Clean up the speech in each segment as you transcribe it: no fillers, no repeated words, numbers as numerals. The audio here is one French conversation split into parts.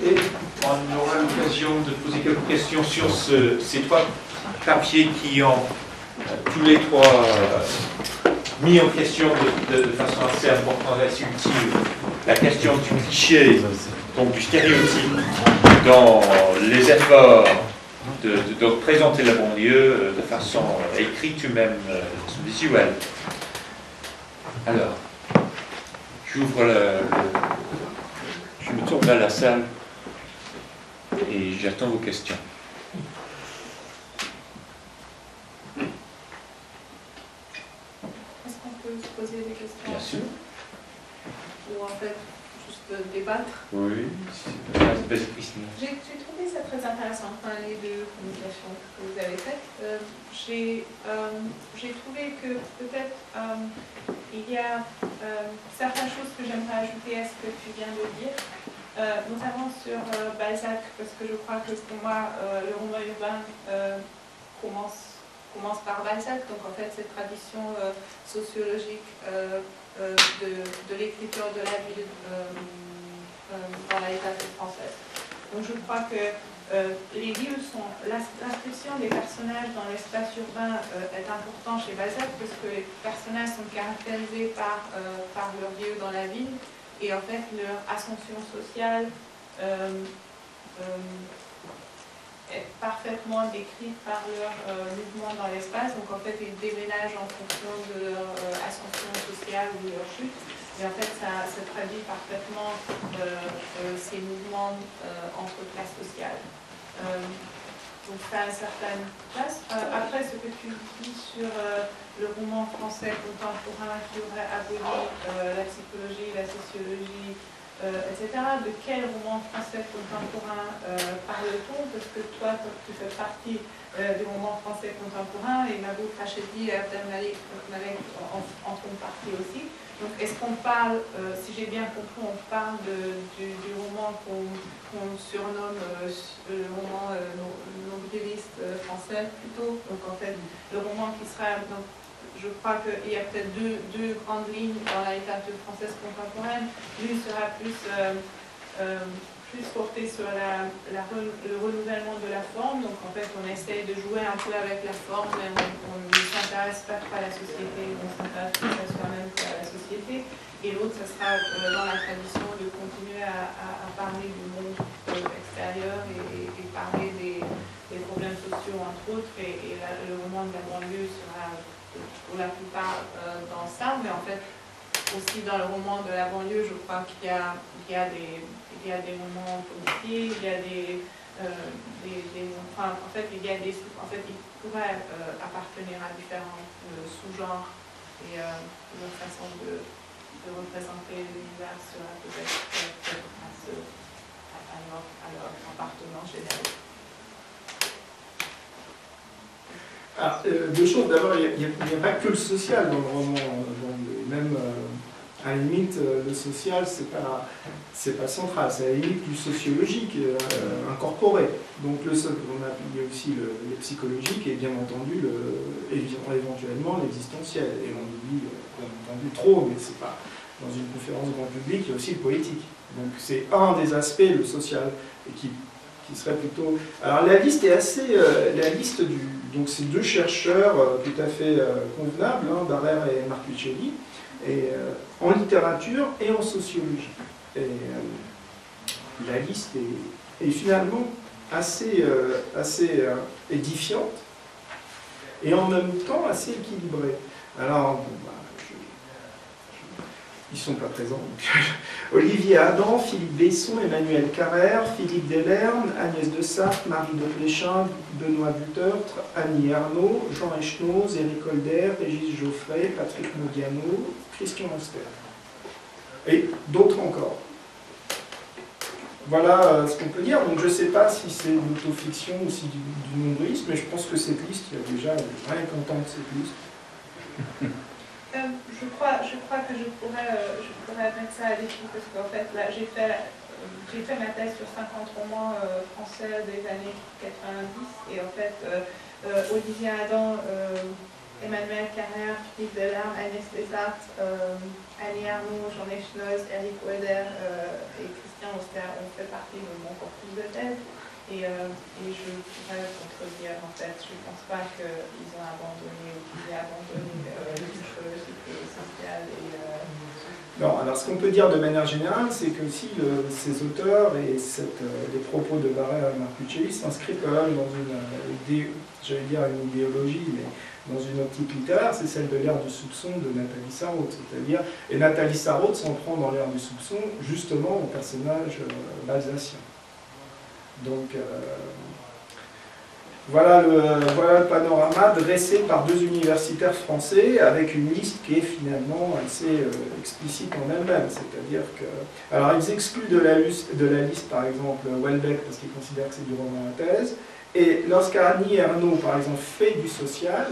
Et on aura l'occasion de poser quelques questions sur ces trois papiers qui ont tous les trois mis en question de façon assez importante, assez utile, la question du cliché, donc du stéréotype, dans les efforts de présenter la banlieue de façon écrite ou même de façon visuelle. Alors, j'ouvre je me tourne vers la salle et j'attends vos questions. Est-ce qu'on peut se poser des questions? Bien sûr. Ou en fait, juste débattre? Oui, vas-y Christine. J'ai trouvé ça très intéressant, enfin, les deux communications que vous avez faites. J'ai trouvé que peut-être il y a certaines choses que j'aimerais ajouter à ce que tu viens de dire, notamment sur Balzac, parce que je crois que pour moi, le roman urbain commence par Balzac, donc en fait cette tradition sociologique de l'écriture de la ville dans la littérature française. Donc je crois que les villes l'inscription des personnages dans l'espace urbain est important chez Balzac parce que les personnages sont caractérisés par leur lieu dans la ville et en fait leur ascension sociale est parfaitement décrite par leur mouvement dans l'espace. Donc en fait ils déménagent en fonction de leur ascension sociale ou de leur chute. Et en fait, ça traduit parfaitement ces mouvements entre classes sociales. Donc ça a une certaine place. Après, ce que tu dis sur le roman français contemporain qui aurait aboli la psychologie, la sociologie, etc. De quel roman français contemporain parle-t-on? Parce que toi, tu fais partie du roman français contemporain et Mahbub Rachedi et Abdelmalek en font partie aussi. Donc, est-ce qu'on parle, si j'ai bien compris, on parle du roman qu'on surnomme le roman nobiliste français plutôt. Donc, en fait, le roman qui sera... Donc, je crois qu'il y a peut-être deux grandes lignes dans la littérature française contemporaine. L'une sera plus portée sur le renouvellement de la forme. Donc, en fait, on essaye de jouer un peu avec la forme, mais on ne s'intéresse pas trop à la société, on s'intéresse plus à soi-même qu'à la société. Et l'autre, ce sera dans la tradition de continuer à parler du monde extérieur et parler des problèmes sociaux, entre autres. Et le roman de la banlieue sera pour la plupart dans ça, mais en fait, aussi dans le roman de la banlieue, je crois qu'il y a des moments policiers, il y a il pourrait appartenir à différents sous-genres et une façon de représenter l'univers sera peut-être à leur appartenance générale. Alors, deux choses. D'abord, il n'y a pas que le social dans le roman. Même à la limite, le social, c'est pas central. C'est à la limite du sociologique incorporé. Donc, il y a aussi le psychologique et bien entendu, éventuellement, l'existentiel. Et on oublie, bien entendu, trop, mais c'est pas dans une conférence grand public, il y a aussi le poétique. Donc, c'est un des aspects, le social, et qui serait plutôt... Alors la liste est assez... Donc c'est deux chercheurs tout à fait convenables, Barrère et Marcuccelli, en littérature et en sociologie. Et la liste est finalement assez édifiante et en même temps assez équilibrée. Alors, ils ne sont pas présents. Donc. Olivier Adam, Philippe Besson, Emmanuel Carrère, Philippe Delerne, Agnès de Sarthe, Marie de Pléchin, Benoît Butertre, Annie Arnaud, Jean Echnoz, Éric Holder, Régis Geoffrey, Patrick Modiano, Christian Auster. Et d'autres encore. Voilà ce qu'on peut dire. Donc je ne sais pas si c'est de l'autofiction ou si du nombrisme, mais je pense que cette liste, il y a déjà rien content de cette liste. Je crois que je pourrais mettre ça à l'écrit parce qu'en fait, là, j'ai fait ma thèse sur 50 romans français des années 90 et en fait, Olivier Adam Emmanuel Carrère, Philippe Delarme, Agnès Desartes, Annie Arnaud, Jean-Luc Schnoz, Eric Weder et Christian Auster ont fait partie de mon corpus de thèse. Et je pourrais contredire, en fait, je ne pense pas qu'ils ont abandonné ou qu'ils aient abandonné l'éthique sociale. Non, alors ce qu'on peut dire de manière générale, c'est que si ces auteurs et les propos de Barrère et Marcuccelli s'inscrivent quand même dans une idéologie, mais dans une optique littéraire, c'est celle de l'ère du soupçon de Nathalie Sarraute. C'est-à-dire, et Nathalie Sarraute s'en prend dans l'ère du soupçon justement au personnage alsacien. Donc voilà le panorama dressé par deux universitaires français avec une liste qui est finalement assez explicite en elle-même. C'est-à-dire que... Alors ils excluent de la liste par exemple Houellebecq parce qu'ils considèrent que c'est du roman à thèse. Et lorsqu'Annie Ernaux par exemple fait du social,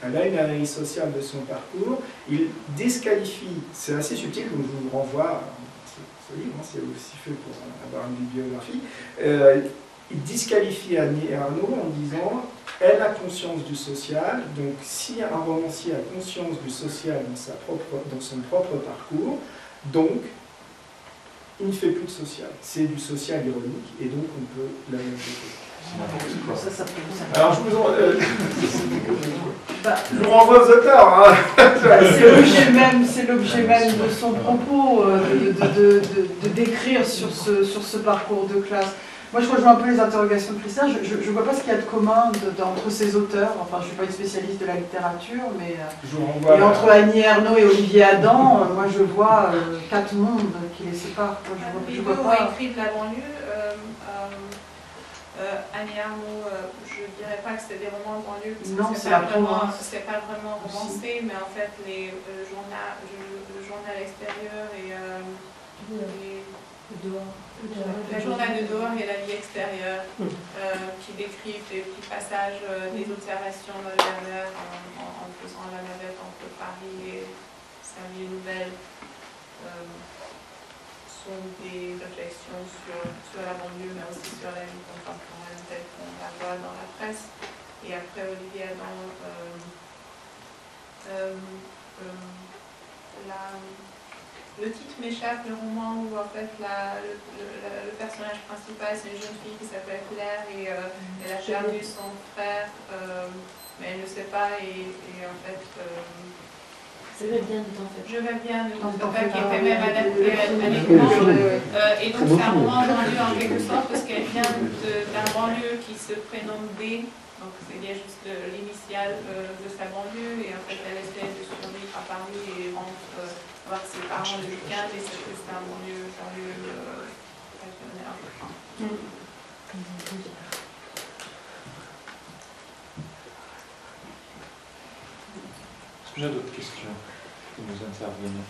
elle a une analyse sociale de son parcours, il disqualifie, c'est assez subtil donc je vous renvoie, ce livre, c'est aussi fait pour avoir une bibliographie, il disqualifie Annie Ernaux en disant elle a conscience du social, donc si un romancier a conscience du social dans son propre parcours, donc il ne fait plus de social. C'est du social ironique et donc on peut la mettre. Alors je vous renvoie aux auteurs. Hein. C'est l'objet même de son propos, de décrire sur ce parcours de classe. Moi, je rejoins un peu les interrogations de Christian. Je ne vois pas ce qu'il y a de commun entre ces auteurs. Enfin, je ne suis pas une spécialiste de la littérature, mais et entre Annie Ernaux et Olivier Adam, moi, je vois 4 mondes qui les séparent. Les deux ont écrit de la banlieue. Annie Ernaux, je ne dirais pas que c'était des romans de banlieue, parce non, que c'est pas vraiment romancé, mais en fait, le journal extérieur et le journal de dehors et la vie extérieure, qui décrivent des petits passages, des observations dans le Werner en faisant la navette entre Paris et sa ville nouvelle, sont des réflexions sur la banlieue, mais aussi sur la vie contemporaine telle qu'on la voit dans la presse. Et après, Olivier Adam, le titre m'échappe, le roman où en fait le personnage principal c'est une jeune fille qui s'appelle Claire et elle a perdu son frère, mais elle ne sait pas et en fait... Je vais bien de temps fait. Je vais bien de temps fait, qui était même adapté à l'écran. Et donc c'est un roman banlieue en quelque sorte parce qu'elle vient d'un banlieue qui se prénomme B. Donc c'est bien juste l'initiale de sa banlieue et en fait elle essaie de survivre à Paris et rentre voir ses parents le week-end et c'est juste un banlieue régionnaire. Est-ce que j'ai d'autres questions qui nous interviennent?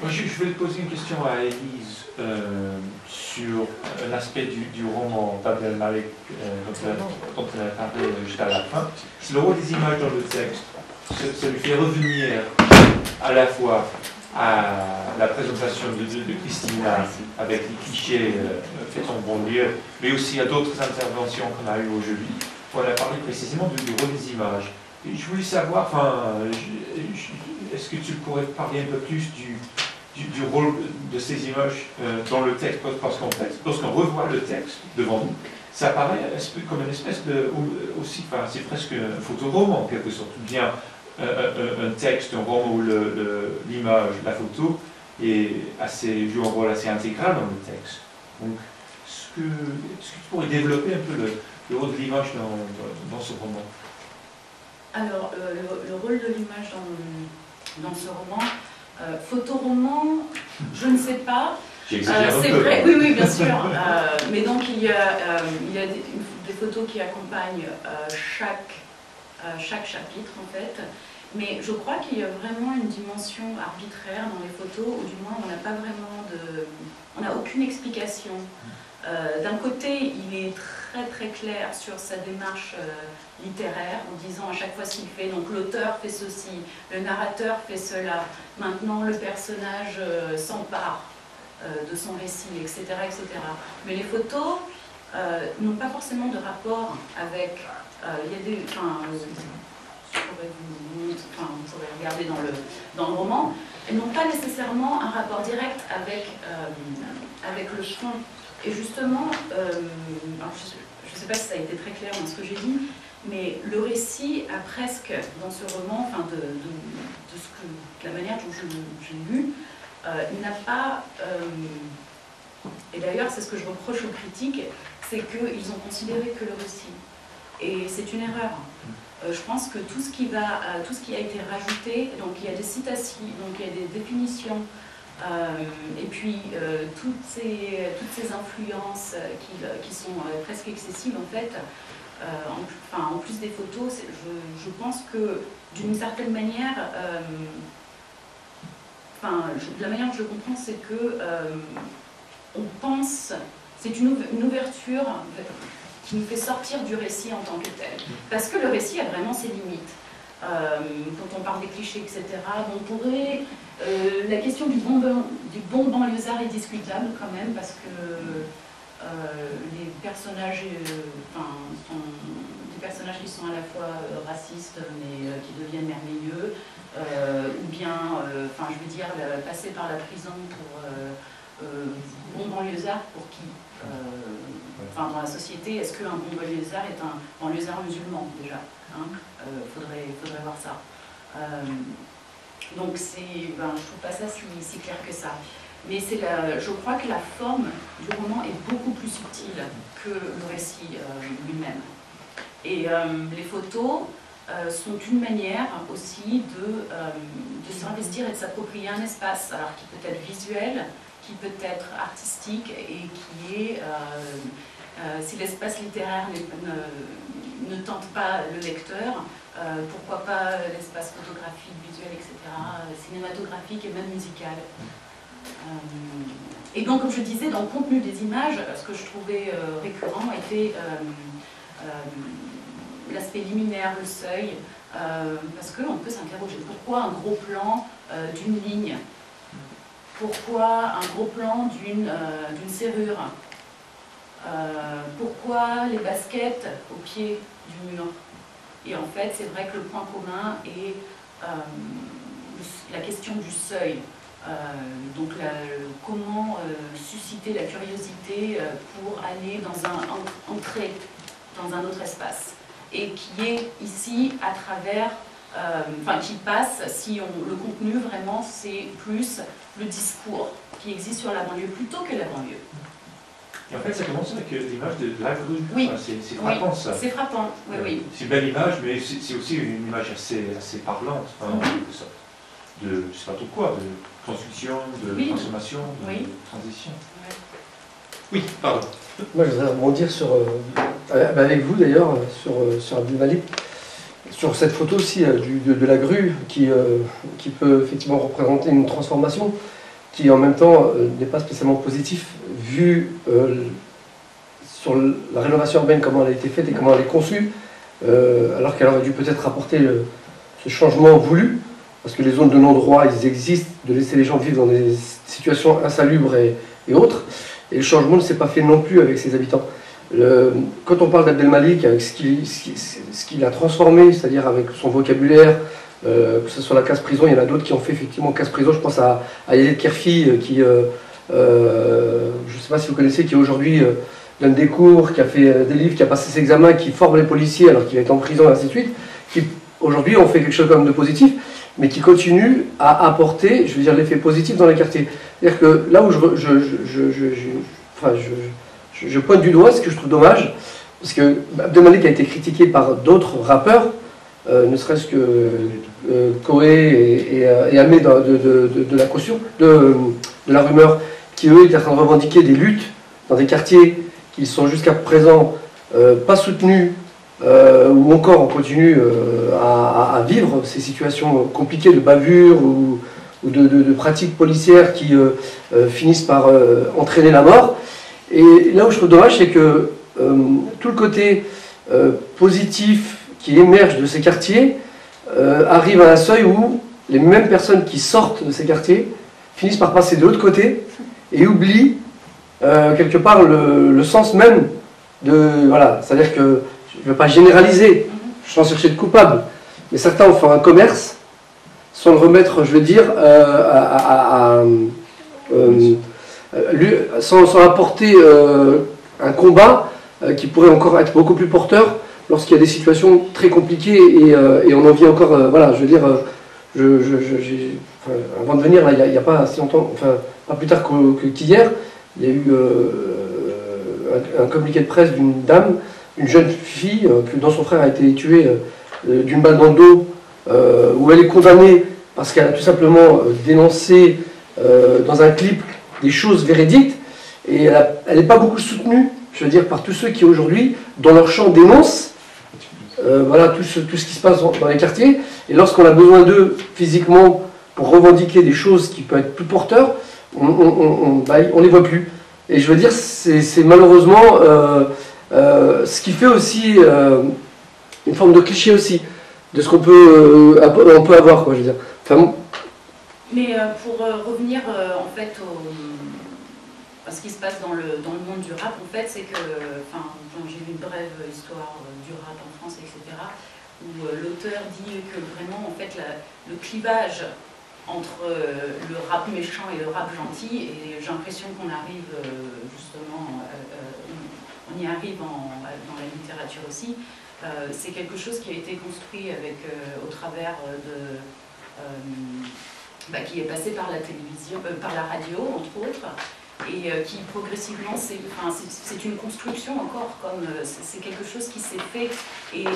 Moi, je vais poser une question à Élise sur un aspect du roman d'Abdel Malek dont elle a parlé juste à la fin. C'est le rôle des images dans le texte. Ça lui fait revenir à la fois à la présentation de Christina avec les clichés faits en banlieue, mais aussi à d'autres interventions qu'on a eues aujourd'hui. On a parlé précisément du rôle des images. Et je voulais savoir, est-ce que tu pourrais parler un peu plus du rôle de ces images dans le texte, parce qu'en fait, lorsqu'on revoit le texte devant nous, ça paraît comme une espèce de... aussi, c'est presque un photoroman en quelque sorte, ou bien un texte, un roman où l'image, la photo, joue un rôle assez intégral dans le texte. Donc, est-ce que tu pourrais développer un peu le rôle de l'image dans ce roman? Alors, le rôle de l'image dans ce roman, photoroman, je ne sais pas. J'exagère un c'est peu. vrai, oui, bien sûr. Mais donc, il y a des photos qui accompagnent chaque chapitre, en fait. Mais je crois qu'il y a vraiment une dimension arbitraire dans les photos, ou du moins, on n'a pas vraiment on n'a aucune explication. D'un côté, il est très très clair sur sa démarche littéraire, en disant à chaque fois ce qu'il fait, donc l'auteur fait ceci, le narrateur fait cela, maintenant le personnage s'empare de son récit, etc., etc. Mais les photos n'ont pas forcément de rapport avec Il y a des... Enfin, je pourrais vous pourrez regarder dans le roman. Elles n'ont pas nécessairement un rapport direct avec le fond. Et justement, alors je ne sais pas si ça a été très clair dans ce que j'ai dit, mais le récit a presque, dans ce roman, enfin de la manière dont j'ai lu, il n'a pas... et d'ailleurs, c'est ce que je reproche aux critiques, c'est qu'ils ont considéré que le récit. Et c'est une erreur. Je pense que tout ce qui a été rajouté, donc il y a des citations, donc il y a des définitions, et puis toutes ces influences qui sont presque excessives en fait, en plus des photos, je pense que d'une certaine manière, la manière que je comprends, c'est que on pense, c'est une ouverture qui nous fait sortir du récit en tant que tel. Parce que le récit a vraiment ses limites. Quand on parle des clichés, etc., on pourrait... la question du bon banlieusard est discutable quand même, parce que les personnages sont des personnages qui sont à la fois racistes, mais qui deviennent merveilleux, ou bien, je veux dire, passer par la prison pour bon banlieusard, pour qui dans la société, est-ce qu'un bon banlieusard est un banlieusard musulman, déjà faudrait voir ça. Donc, je trouve pas ça si clair que ça. Mais je crois que la forme du roman est beaucoup plus subtile que le récit lui-même. Et les photos sont une manière aussi de s'investir et de s'approprier un espace, alors qui peut être visuel, qui peut être artistique et qui est, si l'espace littéraire ne tente pas le lecteur, pourquoi pas l'espace photographique, visuel, etc., cinématographique et même musical. Et donc, comme je disais, dans le contenu des images, ce que je trouvais récurrent était l'aspect liminaire, le seuil, parce qu'on peut s'interroger, pourquoi un gros plan d'une ligne? Pourquoi un gros plan d'une serrure? Pourquoi les baskets au pied du mur? Et en fait, c'est vrai que le point commun est la question du seuil. Donc comment susciter la curiosité pour aller entrer dans un autre espace, et qui est ici à travers, qui passe, le contenu vraiment c'est plus le discours qui existe sur la banlieue plutôt que la banlieue. Et en fait, ça commence avec l'image de la grue. Oui. C'est frappant, ça. C'est frappant, oui. C'est une belle image, mais c'est aussi une image assez parlante, en quelque sorte. Je ne sais pas trop quoi, de construction, de consommation, de transition. Oui, pardon. Moi, je voudrais rebondir avec vous d'ailleurs, sur Abdelmalik, sur cette photo aussi de la grue qui peut effectivement représenter une transformation qui en même temps n'est pas spécialement positif vu sur la rénovation urbaine, comment elle a été faite et comment elle est conçue, alors qu'elle aurait dû peut-être apporter ce changement voulu, parce que les zones de non-droit, ils existent, de laisser les gens vivre dans des situations insalubres et autres, et le changement ne s'est pas fait non plus avec ses habitants. Quand on parle d'Abdelmalik, avec ce qu'il a transformé, c'est-à-dire avec son vocabulaire, que ce soit la casse-prison, il y en a d'autres qui ont fait effectivement casse-prison, je pense à Yazid Kerfi, qui, je ne sais pas si vous connaissez, qui aujourd'hui donne des cours, qui a fait des livres, qui a passé ses examens, qui forme les policiers alors qu'il est en prison et ainsi de suite, qui aujourd'hui ont fait quelque chose quand même de positif, mais qui continue à apporter, je veux dire, l'effet positif dans les quartiers. C'est-à-dire que là où je pointe du doigt, ce que je trouve dommage, parce que Abdelmalik a été critiqué par d'autres rappeurs, ne serait-ce que Koé et Amé de la caution, de la rumeur, qui eux étaient en train de revendiquer des luttes dans des quartiers qui sont jusqu'à présent pas soutenus, ou encore on continue à vivre ces situations compliquées de bavure ou de pratiques policières qui finissent par entraîner la mort. Et là où je trouve dommage, c'est que tout le côté positif qui émerge de ces quartiers arrive à un seuil où les mêmes personnes qui sortent de ces quartiers finissent par passer de l'autre côté et oublient quelque part le sens même de... Voilà, c'est-à-dire que je ne veux pas généraliser, sans chercher de coupable, mais certains ont fait un commerce sans le remettre, je veux dire, sans apporter un combat qui pourrait encore être beaucoup plus porteur lorsqu'il y a des situations très compliquées et on en vit encore, voilà, je veux dire, avant de venir, là, il n'y a pas si longtemps, enfin, pas plus tard qu'hier, il y a eu un communiqué de presse d'une dame, une jeune fille, dont son frère a été tué d'une balle dans le dos, où elle est condamnée parce qu'elle a tout simplement dénoncé dans un clip des choses véridiques, et elle n'est pas beaucoup soutenue, je veux dire, par tous ceux qui aujourd'hui, dans leur champ, dénoncent voilà, tout ce qui se passe dans les quartiers, et lorsqu'on a besoin d'eux physiquement pour revendiquer des choses qui peuvent être plus porteurs, on les voit plus. Et je veux dire, c'est malheureusement ce qui fait aussi une forme de cliché aussi, de ce qu'on peut, on peut avoir, quoi, je veux dire. Enfin, mais pour revenir en fait à ce qui se passe dans le monde du rap, en fait, c'est que, j'ai lu une brève histoire du rap en France, etc., où l'auteur dit que vraiment, en fait, le clivage entre le rap méchant et le rap gentil, et j'ai l'impression qu'on arrive justement, on y arrive dans la littérature aussi, c'est quelque chose qui a été construit au travers qui est passé par la télévision, par la radio entre autres, et qui progressivement, c'est une construction encore, comme c'est quelque chose qui s'est fait et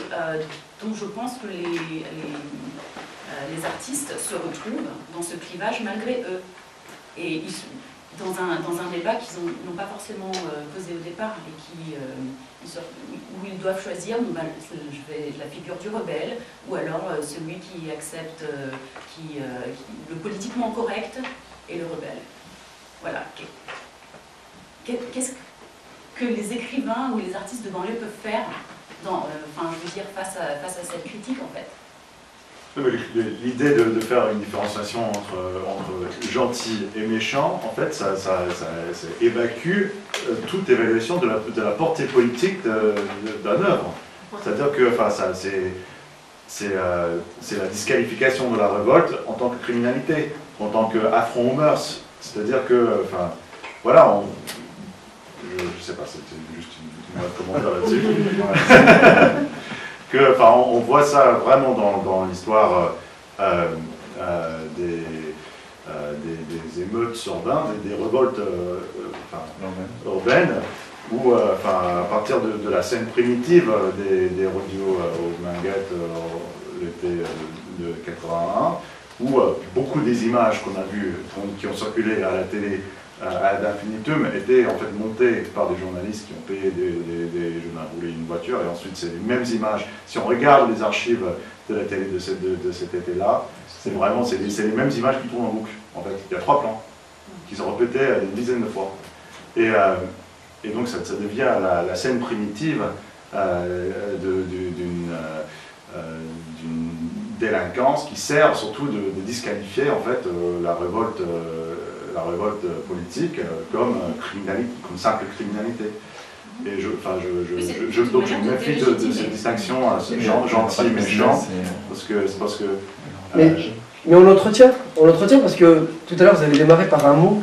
dont je pense que les artistes se retrouvent dans ce clivage malgré eux. Et dans un débat qu'ils n'ont pas forcément posé au départ et où ils doivent choisir la figure du rebelle ou alors celui qui accepte le politiquement correct et le rebelle. Voilà. Qu'est-ce que les écrivains ou les artistes de banlieue peuvent faire je veux dire, face à cette critique en fait? L'idée de faire une différenciation entre gentil et méchant, en fait, ça évacue toute évaluation de la portée politique d'un œuvre. C'est-à-dire que c'est la disqualification de la révolte en tant que criminalité, en tant qu'affront aux mœurs. C'est-à-dire que, voilà, je ne sais pas, c'était juste un commentaire là-dessus. On voit ça vraiment dans l'histoire des émeutes urbaines, des révoltes urbaines, où à partir de la scène primitive des radios aux Minguettes l'été de 81, où beaucoup des images qu'on a vues, qui ont circulé à la télé ad infinitum, étaient en fait montées par des journalistes qui ont payé des journaux rouler une voiture, et ensuite c'est les mêmes images. Si on regarde les archives de la télé de cet été-là, c'est les mêmes images qui tournent en boucle. En fait, il y a 3 plans qui se répétaient une dizaine de fois. Et donc ça devient la scène primitive d'une délinquance qui sert surtout de disqualifier en fait la révolte politique comme simple criminalité. Et donc je me méfie de cette distinction gentil et méchant, parce que mais on l'entretient parce que tout à l'heure vous avez démarré par un mot,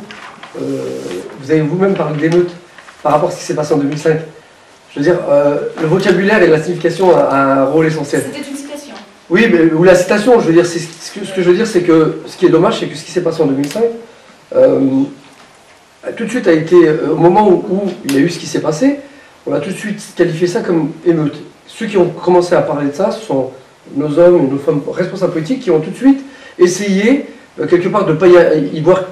vous avez vous-même parlé d'émeute par rapport à ce qui s'est passé en 2005. Je veux dire, le vocabulaire et la signification a un rôle essentiel. C'était une citation. Oui, mais, ou la citation, je veux dire, ce que je veux dire, c'est que ce qui est dommage, c'est que ce qui s'est passé en 2005, tout de suite a été, au moment où il y a eu ce qui s'est passé, on a tout de suite qualifié ça comme émeute. Ceux qui ont commencé à parler de ça, ce sont nos hommes et nos femmes responsables politiques qui ont tout de suite essayé, quelque part, de ne pas y voir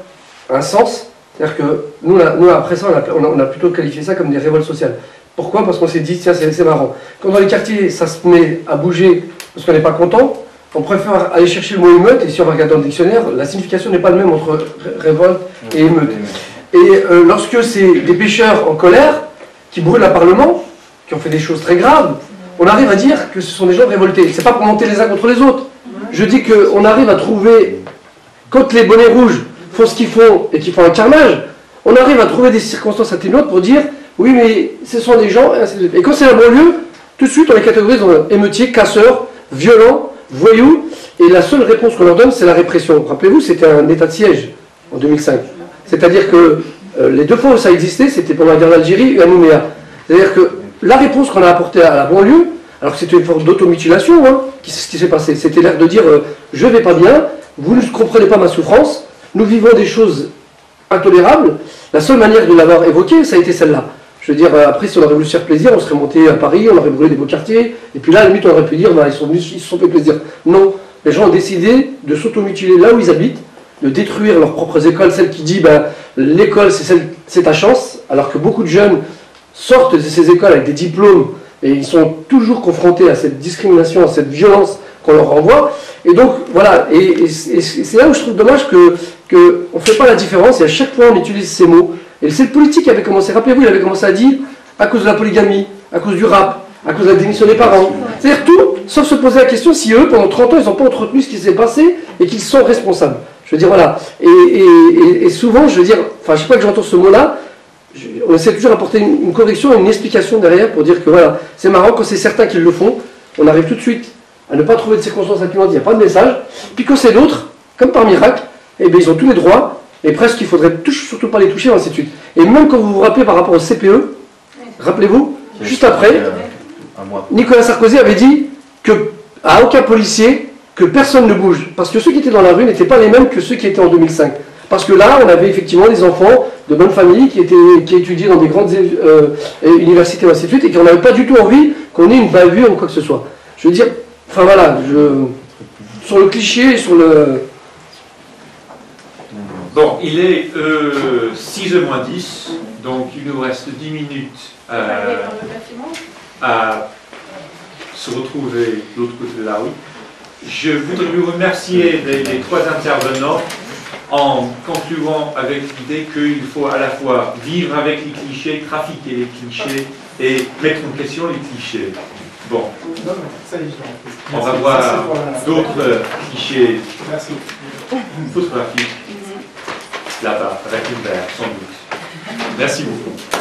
un sens. C'est-à-dire que nous, après ça, on a plutôt qualifié ça comme des révoltes sociales. Pourquoi? Parce qu'on s'est dit, tiens, c'est marrant. Quand dans les quartiers, ça se met à bouger parce qu'on n'est pas content, on préfère aller chercher le mot émeute, et si on va regarder dans le dictionnaire, la signification n'est pas la même entre révolte et émeute. Et lorsque c'est des pêcheurs en colère, qui brûlent un parlement, qui ont fait des choses très graves, on arrive à dire que ce sont des gens révoltés. C'est pas pour monter les uns contre les autres. Je dis qu'on arrive à trouver, quand les bonnets rouges font ce qu'ils font et qu'ils font un carnage, on arrive à trouver des circonstances atténuantes pour dire oui, mais ce sont des gens, et quand c'est la banlieue, Tout de suite, on les catégorise en émeutiers, casseurs, violents, voyous, et la seule réponse qu'on leur donne, c'est la répression. Rappelez-vous, c'était un état de siège en 2005. C'est-à-dire que les deux fois où ça existait, c'était pendant la guerre d'Algérie et à Nouméa. C'est-à-dire que la réponse qu'on a apportée à la banlieue, alors que c'était une forme d'automutilation, hein, ce qui s'est passé, c'était l'air de dire je vais pas bien, vous ne comprenez pas ma souffrance, nous vivons des choses intolérables. La seule manière de l'avoir évoqué, ça a été celle-là. Je veux dire, après, si on aurait voulu se faire plaisir, on serait monté à Paris, on aurait brûlé des beaux quartiers, et puis là, à la limite, on aurait pu dire, bah, ils se sont fait plaisir. Non, les gens ont décidé de s'automutiler là où ils habitent, de détruire leurs propres écoles, celle qui dit, bah, l'école, c'est ta chance, alors que beaucoup de jeunes sortent de ces écoles avec des diplômes, et ils sont toujours confrontés à cette discrimination, à cette violence qu'on leur renvoie. Et donc, voilà, et c'est là où je trouve dommage qu'on ne fait pas la différence, et à chaque fois, on utilise ces mots. Et c'est le politique qui avait commencé, rappelez-vous, il avait commencé à dire à cause de la polygamie, à cause du rap, à cause de la démission des parents. C'est-à-dire tout, sauf se poser la question si eux, pendant 30 ans, ils n'ont pas entretenu ce qui s'est passé et qu'ils sont responsables. Je veux dire, voilà. Et souvent, je veux dire, enfin, je sais pas que j'entends ce mot-là, on essaie toujours d'apporter une correction et une explication derrière pour dire que voilà, c'est marrant, quand c'est certains qui le font, on arrive tout de suite à ne pas trouver de circonstances atténuantes, il n'y a pas de message, puis quand c'est d'autres, comme par miracle, eh bien, ils ont tous les droits, et presque il faudrait surtout pas les toucher, ainsi de suite. Et même quand vous vous rappelez par rapport au CPE, rappelez-vous, juste après, Nicolas Sarkozy avait dit que à aucun policier, que personne ne bouge, parce que ceux qui étaient dans la rue n'étaient pas les mêmes que ceux qui étaient en 2005. Parce que là, on avait effectivement des enfants de bonne famille qui étudiaient dans des grandes universités, ainsi de suite, et qui n'avaient pas du tout envie qu'on ait une bavure ou quoi que ce soit. Je veux dire, enfin voilà, sur le cliché, sur le... Bon, il est 6h moins 10, donc il nous reste 10 minutes à se retrouver de l'autre côté de la rue. Je voudrais vous remercier les trois intervenants en concluant avec l'idée qu'il faut à la fois vivre avec les clichés, trafiquer les clichés et mettre en question les clichés. Bon, on va voir d'autres clichés photographiques là-bas, avec une verre, sans doute. Merci beaucoup.